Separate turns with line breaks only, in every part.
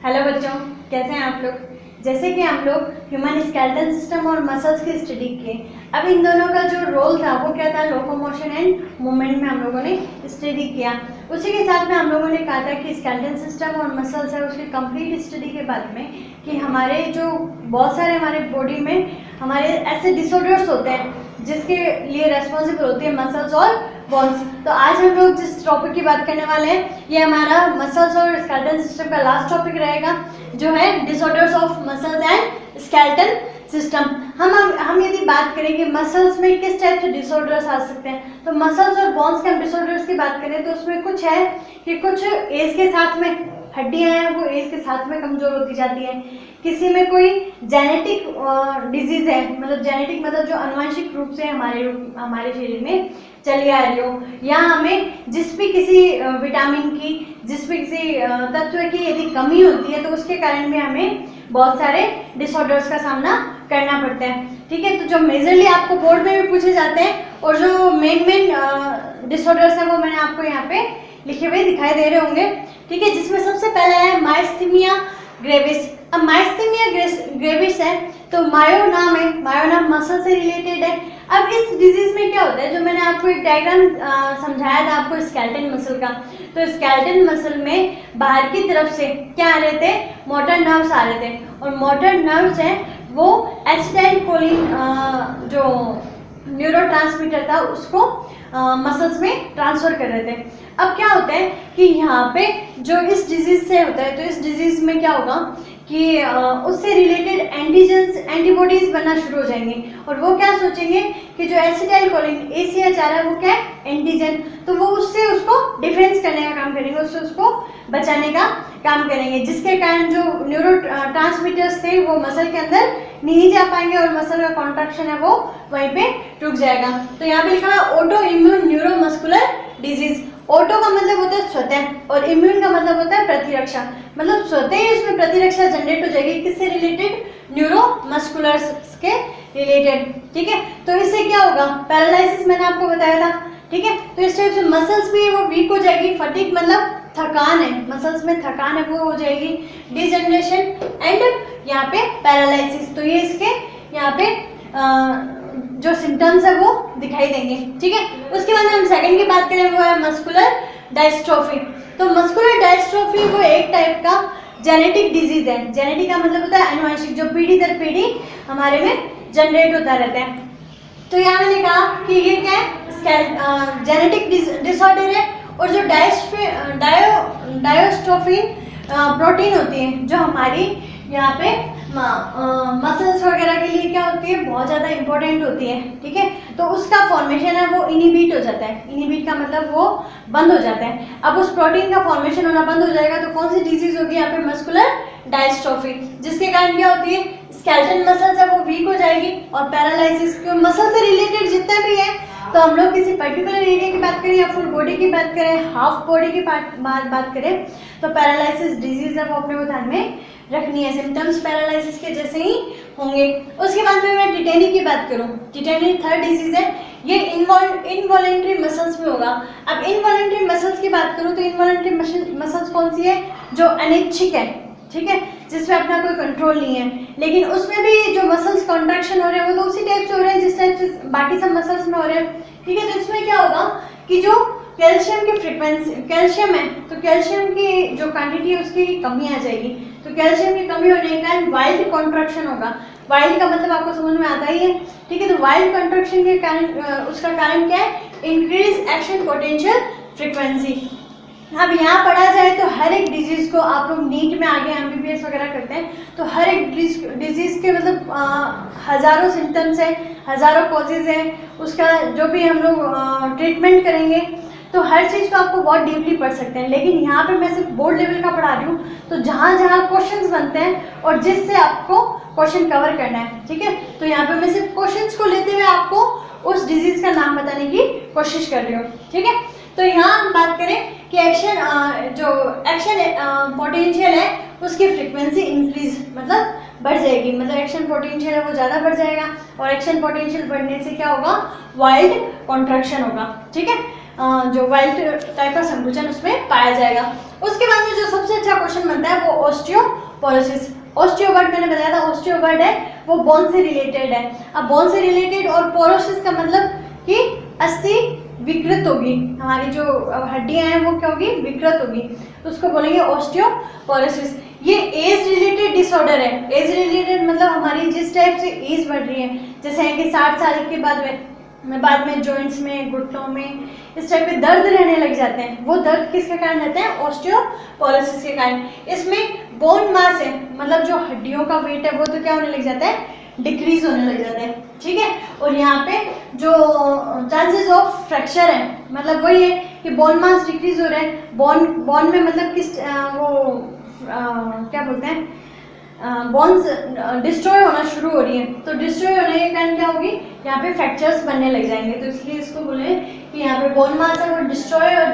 Hello बच्चों, कैसे हैं आप लोग। जैसे कि हम लोग ह्यूमन स्केलेटल सिस्टम और मसल्स की स्टडी किए, अब इन दोनों का जो रोल था वो क्या था, लोकोमोशन एंड मूवमेंट में हम लोगों ने स्टडी किया। उसी के साथ में हम लोगों ने कहा था कि स्केलेटल सिस्टम और मसल्स है उसकी कंप्लीट स्टडी के बाद में कि हमारे जो बहुत सारे हमारे बॉडी में हमारे ऐसे डिसऑर्डर्स होते हैं जिसके लिए रेस्पॉन्सिबल होती है मसल्स और बोन्स। तो आज हम लोग जिस टॉपिक की बात करने वाले हैं ये हमारा मसल्स और स्केलेटल सिस्टम का लास्ट टॉपिक रहेगा, जो है disorders of muscles and skeletal system. हम यदि बात करें कि मसल्स में किस टाइप से डिसऑर्डर्स आ सकते हैं, तो मसल्स और बोन्स के डिसऑर्डर्स की बात करें तो उसमें कुछ है कि कुछ एज के साथ में हड्डियां हैं वो एज के साथ में कमजोर होती जाती है। किसी में कोई जेनेटिक डिजीज है, मतलब जेनेटिक मतलब जो आनुवंशिक रूप से हमारे शरीर में चली आ रही हो, या हमें जिस भी किसी विटामिन की, जिस भी किसी तत्व की यदि कमी होती है तो उसके कारण भी हमें बहुत सारे डिसऑर्डर्स का सामना करना पड़ता है। ठीक है, तो जो मेजरली आपको बोर्ड में भी पूछे जाते हैं और जो मेन डिसऑर्डर्स है वो मैंने आपको यहाँ पे लिखे हुए दिखाई दे रहे होंगे। ठीक है, जिसमें सबसे पहला है माइस्थीनिया ग्रेविस। अब माइस्थीनिया ग्रेविस है तो मायो नाम है, मायो नाम मसल से रिलेटेड है। अब इस डिजीज में क्या होता है, जो मैंने आपको एक डायग्राम समझाया था आपको स्केलेटल मसल का, तो स्केलेटल मसल में बाहर की तरफ से क्या आ रहे थे, मोटर नर्व्स आ रहे थे, और मोटर नर्व्स हैं वो एसिटाइलकोलिन जो न्यूरोट्रांसमीटर था उसको मसल्स में ट्रांसफर कर रहे थे। अब क्या होता है कि यहाँ पे जो इस डिजीज से होता है, तो इस डिजीज में क्या होगा कि उससे रिलेटेड एंटीबॉडीज बनना शुरू हो जाएंगे, और वो क्या सोचेंगे कि जो एसिटाइलकोलिन ACH आ रहा है वो क्या है, एंटीजन, तो वो उससे उसको डिफेंस करने का काम करेंगे, उससे उसको बचाने का काम करेंगे, जिसके कारण जो न्यूरो ट्रांसमीटर्स थे वो मसल के अंदर नहीं जा पाएंगे और मसल का कॉन्ट्रैक्शन है वो वहीं पे रुक जाएगा। तो यहाँ पे लिखा है auto immune neuromuscular disease. Auto का मतलब होता है स्वतः और इम्यून का मतलब होता है प्रतिरक्षा, मतलब स्वतः ही उसमें प्रतिरक्षा जनरेट हो जाएगी, किससे रिलेटेड, न्यूरोमस्कुलर के रिलेटेड। ठीक है, तो इससे क्या होगा, पैरालिसिस मैंने आपको बताया था। ठीक है, तो इस टाइप से मसल्स भी वो वीक हो जाएगी, फटीग मतलब थकान है, मसल्स में थकान है वो हो जाएगी, डिजनरेशन एंड यहाँ पे पैरालिसिस। तो ये इसके यहाँ पे जो सिम्टम्स है वो दिखाई देंगे। ठीक है, उसके बाद हम सेकंड की बात करें वो है मस्कुलर डायस्ट्रोफी। तो मस्कुलर डायस्ट्रोफी वो एक टाइप का जेनेटिक डिजीज है। जेनेटिक का मतलब होता है आनुवंशिक, जो पीढ़ी दर पीढ़ी हमारे में जनरेट होता रहता है। तो यहाँ मैंने कहा कि ये क्या है, जेनेटिक डिसऑर्डर है, और जो डायस्ट्रोफिन प्रोटीन होती है जो हमारी यहाँ पे मसल्स वगैरह के लिए क्या होती है, बहुत ज़्यादा इंपॉर्टेंट होती है। ठीक है, तो उसका फॉर्मेशन है वो इनिबिट हो जाता है। इनिबिट का मतलब वो बंद हो जाता है। अब उस प्रोटीन का फॉर्मेशन होना बंद हो जाएगा तो कौन सी डिजीज होगी यहाँ पे, मस्कुलर डायस्ट्रोफी, जिसके कारण क्या होती है, स्केलेटल मसल्स है वो वीक हो जाएगी और पैरालिसिस। क्यों, मसल से रिलेटेड जितना भी है, तो हम लोग किसी पर्टिकुलर एरिया की बात करें या फुल बॉडी की बात करें, हाफ बॉडी की बात करें, तो पैरालिसिस डिजीज है वो अपने को ध्यान में रखनी है। सिम्टम्स पैरालिसिस के जैसे ही होंगे। उसके बाद में मैं टिटेनी की बात करूं, टिटेनी थर्ड डिजीज है, ये इनवॉलेंट्री मसल्स में होगा। अब इनवॉलेंट्री मसल्स की बात करूं तो इनवॉलेंट्री मसल्स कौन सी है, जो अनैच्छिक है, ठीक है, जिसमें अपना कोई कंट्रोल नहीं है, लेकिन उसमें भी जो मसल्स कॉन्ट्रैक्शन हो रहे हैं वो तो उसी टाइप से हो रहे हैं जिस टाइप से बाकी सब मसल्स में हो रहे हैं। ठीक है, तो इसमें क्या होगा कि जो कैल्शियम की फ्रीक्वेंसी, कैल्शियम है तो कैल्शियम की जो क्वांटिटी है उसकी कमी आ जाएगी, तो कैल्शियम की कमी होने के कारण वाइल्ड कॉन्ट्रैक्शन होगा। वाइल्ड का मतलब आपको समझ में आता ही है। ठीक है, तो वाइल्ड कॉन्ट्रैक्शन के कारण उसका कारण क्या है, इंक्रीज एक्शन पोटेंशियल फ्रीक्वेंसी। अब यहाँ पढ़ा जाए तो हर एक डिजीज को, आप लोग नीट में आगे MBBS वगैरह करते हैं तो हर एक डिजीज के मतलब हजारों सिम्टम्स है, हजारों कॉजेज है, उसका जो भी हम लोग ट्रीटमेंट करेंगे तो हर चीज़ को आपको बहुत डीपली पढ़ सकते हैं। लेकिन यहाँ पे मैं सिर्फ बोर्ड लेवल का पढ़ा रही हूँ, तो जहाँ जहाँ क्वेश्चंस बनते हैं और जिससे आपको क्वेश्चन कवर करना है। ठीक है, तो यहाँ पे मैं सिर्फ क्वेश्चंस को लेते हुए आपको उस डिजीज का नाम बताने की कोशिश कर रही हूँ। ठीक है, तो यहाँ हम बात करें कि जो एक्शन पोटेंशियल है उसकी फ्रीक्वेंसी इंक्रीज मतलब बढ़ जाएगी, मतलब एक्शन पोटेंशियल है वो ज़्यादा बढ़ जाएगा, और एक्शन पोटेंशियल बढ़ने से क्या होगा, वाइल्ड कॉन्ट्रैक्शन होगा। ठीक है, जो वाइल्ड टाइप का संकुचन उसमें पाया जाएगा। उसके बाद में जो सबसे अच्छा क्वेश्चन बनता है वो ऑस्टियोपोरोसिस। ऑस्टियोगार्ड मैंने बताया था, ऑस्टियोगार्ड है वो बोन से रिलेटेड है। अब बोन से रिलेटेड और पोरोसिस का मतलब कि अस्थि विकृत होगी, हमारी जो हड्डियां हैं वो क्या होगी, विकृत होगी, तो उसको बोलेंगे ऑस्टियोपोरोसिस। ये एज रिलेटेड डिसऑर्डर है। एज रिलेटेड मतलब हमारी जिस टाइप से एज बढ़ रही है, जैसे है कि 60 साल के बाद में जॉइंट्स में, घुटनों में इस टाइप के दर्द रहने लग जाते हैं, वो दर्द किसके कारण रहते हैं, ऑस्टियोपोरोसिस के कारण। इसमें बोन मास है, मतलब जो हड्डियों का वेट है वो तो क्या होने लग जाता है, डिक्रीज होने लग जाता है, ठीक है। और यहाँ पे जो चांसेस ऑफ फ्रैक्चर है, मतलब वही है कि बोन मास डिक्रीज हो रहा है, बोन में मतलब किस क्या बोलते हैं, बोन्स डिस्ट्रॉय होना शुरू हो रही है, तो डिस्ट्रॉय होने के कारण क्या होगी, यहाँ पे फ्रैक्चर्स बनने लग जाएंगे, तो इसलिए इसको बोले कि यहाँ पे बोन मास है वो डिस्ट्रॉय और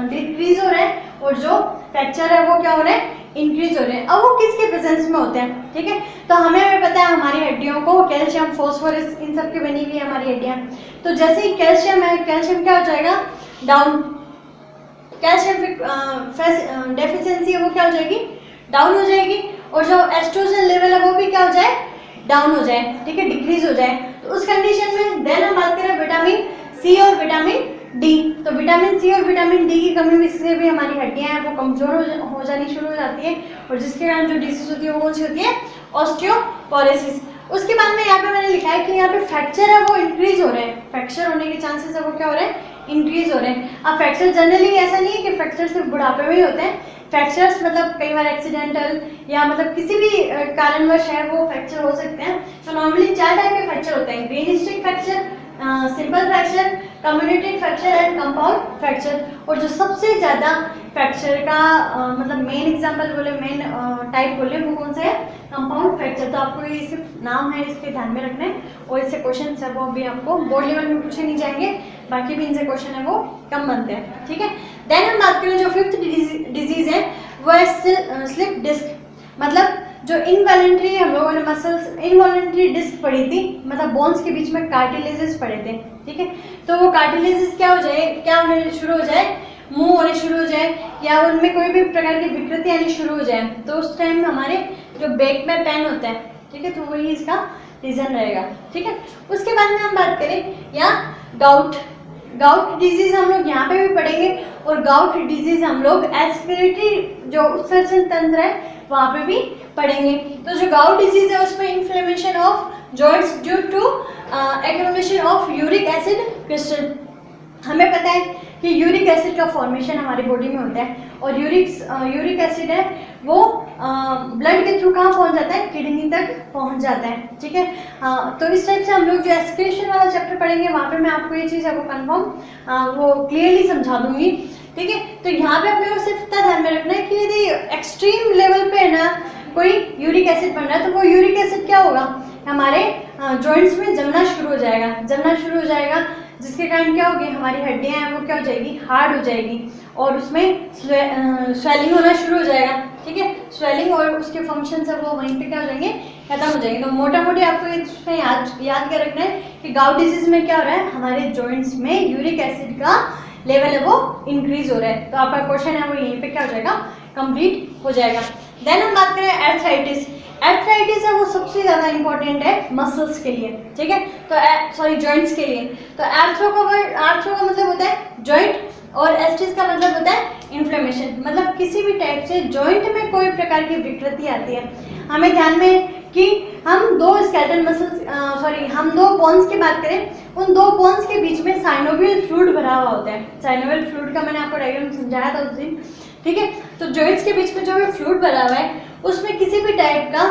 डिक्रीज हो रहा है, और जो फ्रैक्चर है वो क्या हो रहा है, इंक्रीज हो रहे हैं। अब वो किसके प्रेजेंस में होते हैं, ठीक है। तो हमें पता है हमारी हड्डियों को कैल्शियम, फॉस्फोरस इन सब की बनी हुई है हमारी हड्डियाँ, तो जैसे ही कैल्शियम है, कैल्शियम क्या हो जाएगा, डाउन, कैल्शियम डेफिशिएंसी है वो क्या हो जाएगी, डाउन हो जाएगी, और जो एस्ट्रोजन लेवल है वो भी क्या हो जाए, डाउन हो जाए, ठीक है, डिक्रीज हो जाए। तो उस कंडीशन में देन हम बात करें विटामिन सी और विटामिन डी, तो विटामिन सी और विटामिन डी की कमी से भी हमारी हड्डियां हैं वो कमजोर हो जानी शुरू हो जाती है, और जिसके कारण जो डिसीज होती है वो कौन सी होती है, ऑस्टियोपोरोसिस। उसके बाद में यहाँ पे मैंने लिखा है कि यहाँ पे फ्रैक्चर है वो इंक्रीज हो रहे हैं, फ्रैक्चर होने के चांसेस है वो क्या हो रहे हैं, इंक्रीज हो रहे हैं। अब फ्रैक्चर जनरली ऐसा नहीं है कि फ्रैक्चर सिर्फ बुढ़ापे में ही होते हैं, फ्रैक्चर्स मतलब कई बार एक्सीडेंटल या मतलब किसी भी कारणवश है वो फ्रैक्चर हो सकते हैं। तो नॉर्मली 4 टाइप के फ्रैक्चर होते हैं, green stick fracture, simple fracture, communicative fracture and compound fracture. और जो सबसे ज़्यादा फ्रैक्चर का मतलब मेन एग्जांपल बोले, मेन टाइप बोले, वो कौन सा है, कंपाउंड फ्रैक्चर। तो आपको ये सिर्फ नाम है, इसके ध्यान में रखना है, और इससे क्वेश्चन है वो भी आपको बोर्ड लेवल में पूछे नहीं जाएंगे, बाकी भी इनसे क्वेश्चन है वो कम बनते हैं, ठीक है। देन हम बात करें जो 5th डिजीज है वो है स्लिप डिस्क, मतलब जो इनवॉलेंट्री हम लोगों ने मसल्स, इनवॉलेंट्री डिस्क पढ़ी थी, मतलब बोन्स के बीच में कार्टिलेजेस पड़े थे, ठीक है। तो वो कार्टिलेजेस क्या हो जाए, क्या होने शुरू हो जाए, मूव होने शुरू हो जाए, या उनमें कोई भी प्रकार की विकृति आनी शुरू हो जाए, तो उस टाइम हमारे जो बैक में पेन होता है, ठीक है, तो वही इसका रीजन रहेगा, ठीक है। उसके बाद में हम बात करें या गाउट डिजीज हम लोग यहाँ पे भी पढ़ेंगे, और गाउट डिजीज हम लोग एस्पिरेटरी जो उत्सर्जन तंत्र है वहाँ पे भी पढ़ेंगे। तो जो गाउट डिजीज है उसमें inflammation of joints due to accumulation of uric acid crystal. हमें पता है कि यूरिक एसिड का फॉर्मेशन हमारी बॉडी में होता है, और यूरिक एसिड है वो ब्लड के थ्रू कहाँ पहुँच जाता है, किडनी तक पहुँच जाता है, ठीक है। तो इस टाइप से हम लोग जो एक्सक्रीशन वाला चैप्टर पढ़ेंगे वहाँ पे मैं आपको ये चीज़ है वो कन्फर्म वो क्लियरली समझा दूंगी, ठीक है। तो यहाँ पे अपने को सिर्फ इतना ध्यान में रखना है कि यदि एक्सट्रीम लेवल पे है ना कोई यूरिक एसिड बन रहा है, तो वो यूरिक एसिड क्या होगा, हमारे जॉइंट्स में जमना शुरू हो जाएगा, जिसके कारण क्या होगी, हमारी हड्डियां हैं वो क्या हो जाएगी, हार्ड हो जाएगी, और उसमें स्वेलिंग होना शुरू हो जाएगा, ठीक है। स्वेलिंग और उसके फंक्शन है वो वहीं पे क्या हो जाएंगे, खत्म हो जाएंगे। तो मोटा मोटी आपको इसमें याद क्या रखना है कि गाउट डिजीज में क्या हो रहा है, हमारे जॉइंट्स में यूरिक एसिड का लेवल है वो इंक्रीज हो रहा है। तो आपका क्वेश्चन है वो यहीं पे क्या हो जाएगा, कंप्लीट हो जाएगा। देन हम बात करें एर्थराइटिस। एर्थराइटिस है वो सबसे ज़्यादा इंपॉर्टेंट है मसल्स के लिए, ठीक है, तो जॉइंट्स के लिए। तो आर्थ्रो का मतलब होता है जॉइंट, और एस्टिस का मतलब होता है इन्फ्लेमेशन, मतलब किसी भी टाइप से जॉइंट में कोई प्रकार की विकृति आती है। हमें ध्यान में कि हम दो स्केलेटल मसल्स हम दो बोन्स की बात करें, उन दो बोन्स के बीच में साइनोवियल फ्लूइड भरा हुआ होता है। साइनोवियल फ्लूइड का मैंने आपको डायग्राम समझाया था उस दिन, ठीक है। तो जॉइंट्स के बीच में जो भी फ्लूइड भरा हुआ है उसमें किसी भी टाइप का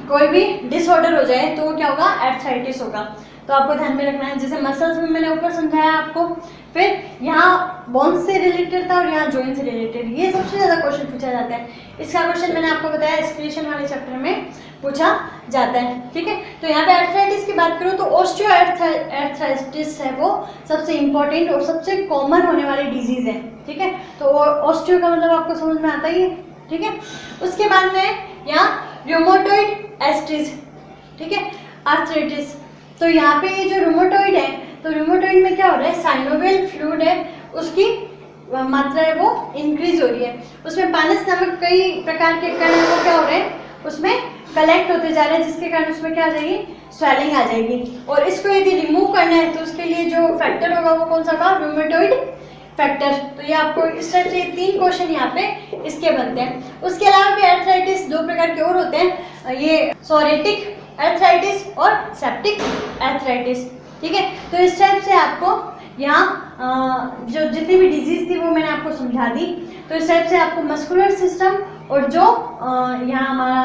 कोई भी डिसऑर्डर हो जाए तो वो क्या होगा, एर्थराइटिस होगा। तो आपको ध्यान में रखना है, जैसे मसल्स में मैंने ऊपर समझाया आपको, फिर यहाँ बोन्स से रिलेटेड था और यहाँ जॉइंट से रिलेटेड, ये सबसे ज़्यादा क्वेश्चन पूछा जाता है। इसका क्वेश्चन मैंने आपको बताया एक्सक्रीशन वाले चैप्टर में पूछा जाता है, ठीक है। तो यहाँ पे एर्थराइटिस की बात करूँ तो ऑस्टियोआर्थराइटिस है वो सबसे इंपॉर्टेंट और सबसे कॉमन होने वाली डिजीज है, ठीक है। तो ऑस्टियो का मतलब आपको समझ में आता ही है, ठीक है। उसके बाद में यहाँ रूमेटॉइड आर्थराइटिस, ठीक है, आर्थराइटिस। तो यहाँ पे ये जो रूमेटॉइड है तो रूमेटॉइड में क्या हो रहा है, साइनोवियल फ्लूइड है उसकी मात्रा है वो इंक्रीज हो रही है, उसमें पानस नामक कई प्रकार के कण है वो क्या हो रहे हैं उसमें कलेक्ट होते जा रहे हैं, जिसके कारण उसमें क्या आ जाएगी, स्वेलिंग आ जाएगी। और इसको यदि रिमूव करना है तो उसके लिए जो फैक्टर होगा वो कौन सा होगा, रूमेटॉइड फैक्टर। तो ये आपको इस टाइप से 3 क्वेश्चन यहाँ पे इसके बनते हैं। उसके अलावा भी अर्थराइटिस 2 प्रकार के और होते हैं, ये सोरेटिक अर्थराइटिस और सेप्टिक अर्थराइटिस, ठीक है। तो इस टाइप से आपको यहाँ जो जितनी भी डिजीज थी वो मैंने आपको समझा दी। तो इस टाइप से आपको मस्कुलर सिस्टम और जो यहाँ हमारा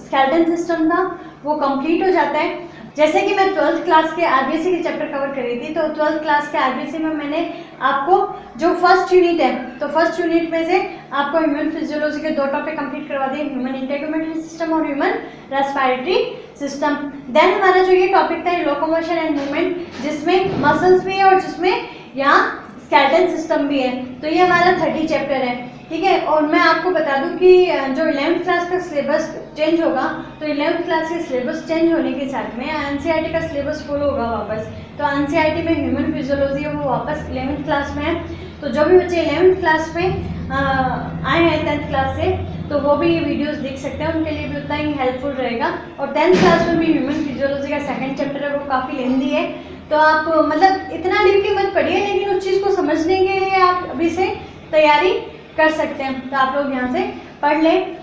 स्केलेटन सिस्टम था वो कंप्लीट हो जाता है। जैसे कि मैं 12th क्लास के आरबीसी के चैप्टर कवर कर रही थी, तो 12th क्लास के आरबीसी में मैंने आपको जो फर्स्ट यूनिट है, तो फर्स्ट यूनिट में से आपको ह्यूमन फिजियोलॉजी के 2 टॉपिक कंप्लीट करवा दिए, ह्यूमन इंटेगुमेंटरी सिस्टम और ह्यूमन रेस्पिरेटरी सिस्टम। देन हमारा जो ये टॉपिक था लोकोमोशन एंड मूवमेंट, जिसमें मसल्स भी है और जिसमें यहाँ स्केलेटन सिस्टम भी है। तो ये हमारा 30 चैप्टर है, ठीक है। और मैं आपको बता दूं कि जो 11th क्लास का सिलेबस चेंज होगा, तो 11th क्लास के सिलेबस चेंज होने के साथ में एनसीईआरटी का सिलेबस फुल होगा वापस। तो एनसीईआरटी में ह्यूमन फिजियोलॉजी है वो वापस 11th क्लास में है। तो जो भी बच्चे 11th क्लास में आए हैं 10th क्लास से, तो वो भी ये वीडियोस देख सकते हैं, उनके लिए भी उतना ही हेल्पफुल रहेगा। और 10th क्लास में भी ह्यूमन फिजियोलॉजी का 2nd चैप्टर है वो काफ़ी लेंदी है, तो आप मतलब इतना डीपली मत पढ़िए, लेकिन उस चीज़ को समझने के लिए आप अभी से तैयारी कर सकते हैं। तो आप लोग यहाँ से पढ़ लें।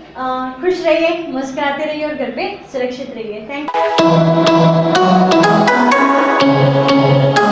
खुश रहिए, मुस्कुराते रहिए और घर पे सुरक्षित रहिए। Thank you.